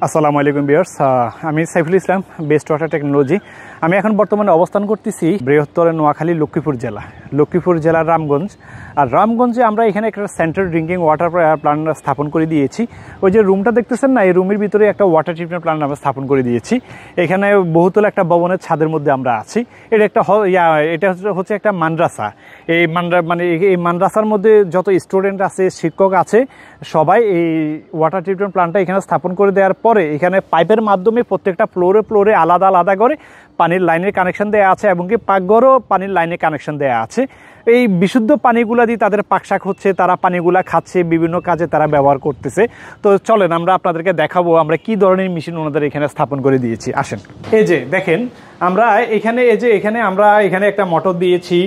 আসসালামু আলাইকুম ভিউয়ার্স, আমি Saiful Islam, best water technology. আমি এখন বর্তমানে অবস্থান করতেছি বৃহত্তর নোয়াখালী লক্ষ্মীপুর জেলার রামগঞ্জ। আর রামগঞ্জে আমরা এখানে একটা সেন্ট্রাল ড্রিঙ্কিং ওয়াটার প্ল্যান্ট স্থাপন করে দিয়েছি। ওই যে রুমটা দেখতেছেন না, এই রুমের ভিতরে একটা ওয়াটার ট্রিটমেন্ট প্ল্যান্ট আমরা স্থাপন করে দিয়েছি। এখানে বহুতল একটা ভবনের ছাদের মধ্যে আমরা আছি। এটা একটা এটা হচ্ছে একটা মাদ্রাসা। এই মাদ্রাসার মধ্যে যত স্টুডেন্ট আছে, শিক্ষক আছে, সবাই এই ওয়াটার ট্রিটমেন্ট প্ল্যান্টটা এখানে স্থাপন করে দেওয়ার পরে এখানে পাইপের মাধ্যমে প্রত্যেকটা ফ্লোরে আলাদা আলাদা করে পানির লাইনের কানেকশন দেওয়া আছে এবং কি পাকঘরও পানির লাইনের কানেকশন দেওয়া আছে। এই বিশুদ্ধ পানিগুলা দিয়ে তাদের পাকশাক হচ্ছে, তারা পানিগুলা খাচ্ছে, বিভিন্ন কাজে তারা ব্যবহার করতেছে। তো চলেন আমরা আপনাদেরকে দেখাবো আমরা কি ধরনের মেশিন ওনাদের এখানে স্থাপন করে দিয়েছি। আসেন, এই যে দেখেন আমরা এখানে একটা মোটর দিয়েছি,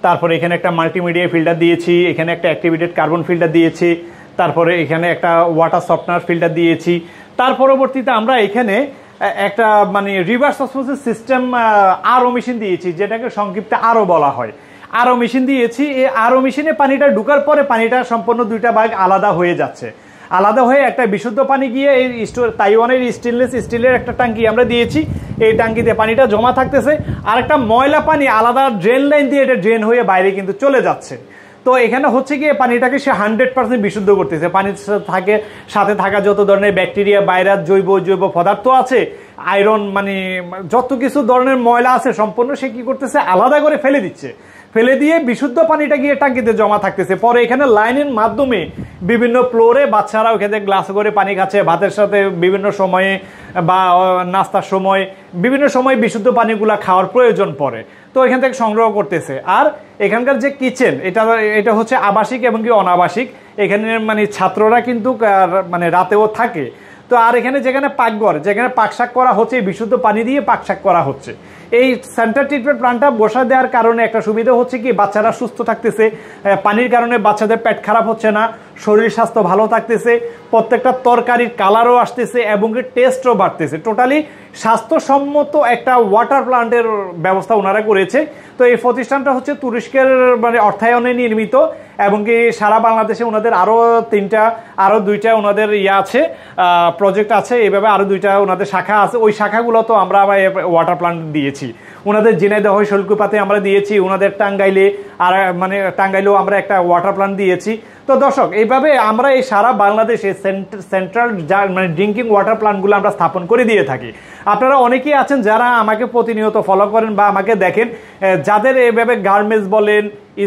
তারপরে এখানে একটা মাল্টিমিডিয়া ফিল্টার দিয়েছি, এখানে একটা অ্যাক্টিভেটেড কার্বন ফিল্টার দিয়েছি, তারপরে এখানে একটা ওয়াটার সফটনার ফিল্টার দিয়েছি। তার পরবর্তীতে আমরা এখানে একটা রিভার্স অসমোসিস সিস্টেম আরও মেশিন দিয়েছি, যেটাকে সংক্ষিপ্তে আরও বলা হয়। আরও মেশিন দিয়েছি। এই আরও মেশিনে পানিটা ঢুকার পরে পানিটা সম্পূর্ণ দুইটা ভাগ আলাদা হয়ে যাচ্ছে। আলাদা হয়ে একটা বিশুদ্ধ পানি গিয়ে এই তাইওয়ানের স্টেনলেস স্টিলের একটা ট্যাঙ্কি আমরা দিয়েছি। এই ট্যাঙ্কিতে পানিটা জমা থাকতেছে, আর একটা ময়লা পানি আলাদা ড্রেন লাইন দিয়ে এটা ড্রেন হয়ে বাইরে কিন্তু চলে যাচ্ছে। তো এখানে হচ্ছে গিয়ে পানিটাকে সে 100% বিশুদ্ধ করতেছে। পানির সাথে থাকা যত ধরনের ব্যাকটেরিয়া, ভাইরাস, জৈব পদার্থ আছে, আয়রন, যত কিছু ধরনের ময়লা আছে সম্পূর্ণ সে কি করতেছে, আলাদা করে ফেলে দিচ্ছে। ফেলে দিয়ে বিশুদ্ধ পানিটা গিয়ে ট্যাঙ্কিতে জমা থাকতেছে। পরে এখানে লাইনের মাধ্যমে বিভিন্ন ফ্লোরে বাচ্চারা ওখানে গ্লাস করে পানি খাচ্ছে, ভাতের সাথে বিভিন্ন সময়ে বা নাস্তার সময় বিভিন্ন সময় বিশুদ্ধ পানিগুলা খাওয়ার প্রয়োজন পড়ে, তো এখান থেকে সংগ্রহ করতেছে। আর এখানকার যে কিচেন, এটা হচ্ছে আবাসিক এবং কি অনাবাসিক। এখানে ছাত্ররা কিন্তু রাতেও থাকে। তো আর এখানে যেখানে পাকঘর, যেখানে পাকশাক করা হচ্ছে, বিশুদ্ধ পানি দিয়ে পাকশাক করা হচ্ছে। এই সেন্টার ট্রিটমেন্ট প্ল্যান্টটা বসা দেওয়ার কারণে একটা সুবিধা হচ্ছে কি, বাচ্চারা সুস্থ থাকতেছে, পানির কারণে বাচ্চাদের পেট খারাপ হচ্ছে না, শরীর স্বাস্থ্য ভালো থাকতেছে, প্রত্যেকটা তরকারির কালারও আসতেছে এবং টেস্টও বাড়তেছে। টোটালি স্বাস্থ্যসম্মত একটা ওয়াটার প্ল্যান্টের ব্যবস্থা ওনারা করেছে। তো এই প্রতিষ্ঠানটা হচ্ছে তুরস্কের অর্থায়নে নির্মিত এবং কি সারা বাংলাদেশে ওনাদের আরও দুইটা ওনাদের আছে, প্রজেক্ট আছে। এইভাবে আরও দুইটা ওনাদের শাখা আছে। ওই শাখাগুলো তো আমরা ওয়াটার প্ল্যান্ট দিয়েছি। ওনাদের ঝিনাইদহ, শৈলকুপাতে আমরা দিয়েছি, ওনাদের টাঙ্গাইলেও আমরা একটা ওয়াটার প্ল্যান্ট দিয়েছি। তো দর্শক, এইভাবে আমরা এই সারা বাংলাদেশে সেন্ট্রাল ড্রিঙ্কিং ওয়াটার প্ল্যান্টগুলো আমরা স্থাপন করে দিয়ে থাকি। আপনারা অনেকেই আছেন যারা আমাকে প্রতিনিয়ত ফলো করেন বা আমাকে দেখেন, যাদের এইভাবে গার্মেন্টস বলেন,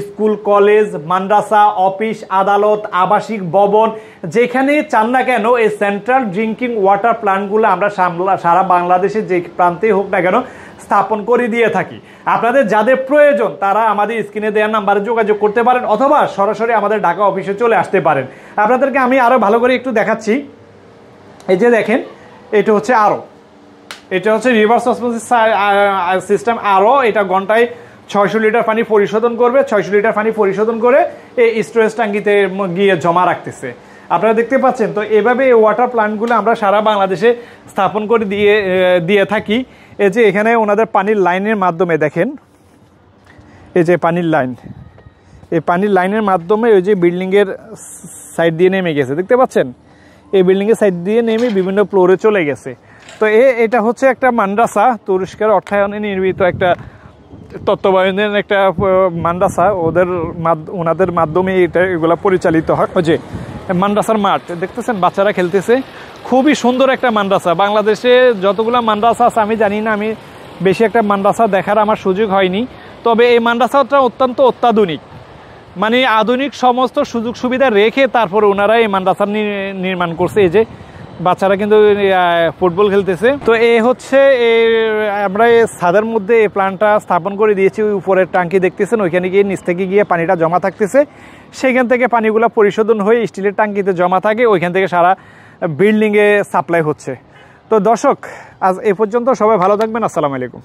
স্কুল, কলেজ, মাদ্রাসা, অফিস, আদালত, আবাসিক ভবন, যেখানে চান না কেন এই সেন্ট্রাল ড্রিঙ্কিং ওয়াটার প্ল্যান্টগুলো আমরা সারা বাংলাদেশে যে প্রান্তেই হোক না কেন স্থাপন করে দিয়ে থাকি। আপনাদের যাদের প্রয়োজন তারা আমাদের স্ক্রিনে দেওয়া নাম্বারে যোগাযোগ করতে পারেন, অথবা সরাসরি আমাদের ঢাকা অফিসে চলে আসতে পারেন। আপনাদেরকে আমি আরও ভালো করে একটু দেখাচ্ছি। এই যে দেখেন, এটা হচ্ছে রিভার্স অসমোসিস সিস্টেম আরও। এটা ঘন্টায় 600 লিটার পানি পরিশোধন করবে। 600 লিটার পানি পরিশোধন করে এই স্টোরেজ ট্যাঙ্কিতে গিয়ে জমা রাখতেছে। আপনারা দেখতে পাচ্ছেন। তো এভাবে এই ওয়াটার প্ল্যান্টগুলো আমরা সারা বাংলাদেশে স্থাপন করে দিয়ে থাকি। এই যে এখানে ওনাদের পানির লাইনের মাধ্যমে দেখেন, এই যে পানির লাইন, এই পানির লাইনের মাধ্যমে ওই যে বিল্ডিংয়ের সাইড দিয়ে নেমে গেছে, দেখতে পাচ্ছেন? এই বিল্ডিংয়ের সাইড দিয়ে নেমে বিভিন্ন ফ্লোরে চলে গেছে। তো এটা হচ্ছে একটা মাদ্রাসা, তুরস্কের অর্থায়নে নির্মিত একটা তত্ত্বাবধানের একটা মাদ্রাসা। ওনাদের মাধ্যমে এগুলা পরিচালিত হয়। ওই যে মাদ্রাসার মাঠ দেখতেছেন, বাচ্চারা খেলতেছে। খুবই সুন্দর একটা মাদ্রাসা। বাংলাদেশে যতগুলো মাদ্রাসা আছে আমি জানি না, আমি বেশি একটা মাদ্রাসা দেখার আমার সুযোগ হয়নি। তবে এই মাদ্রাসাটা অত্যন্ত অত্যাধুনিক, আধুনিক সমস্ত সুযোগ সুবিধা রেখে তারপরে ওনারা এই মাদ্রাসা নির্মাণ করছে। এই যে বাচ্চারা কিন্তু ফুটবল খেলতেছে। তো আমরা এই ছাদের মধ্যে এই প্ল্যান্টটা স্থাপন করে দিয়েছি। ওই উপরের ট্যাঙ্কি দেখতেছেন, ওইখানে গিয়ে নিচ থেকে গিয়ে পানিটা জমা থাকতেছে। সেখান থেকে পানিগুলো পরিশোধন হয়ে স্টিলের ট্যাঙ্কিতে জমা থাকে, ওইখান থেকে সারা বিল্ডিংয়ে সাপ্লাই হচ্ছে। তো দর্শক, আজ এ পর্যন্ত। সবাই ভালো থাকবেন। আসসালামু আলাইকুম।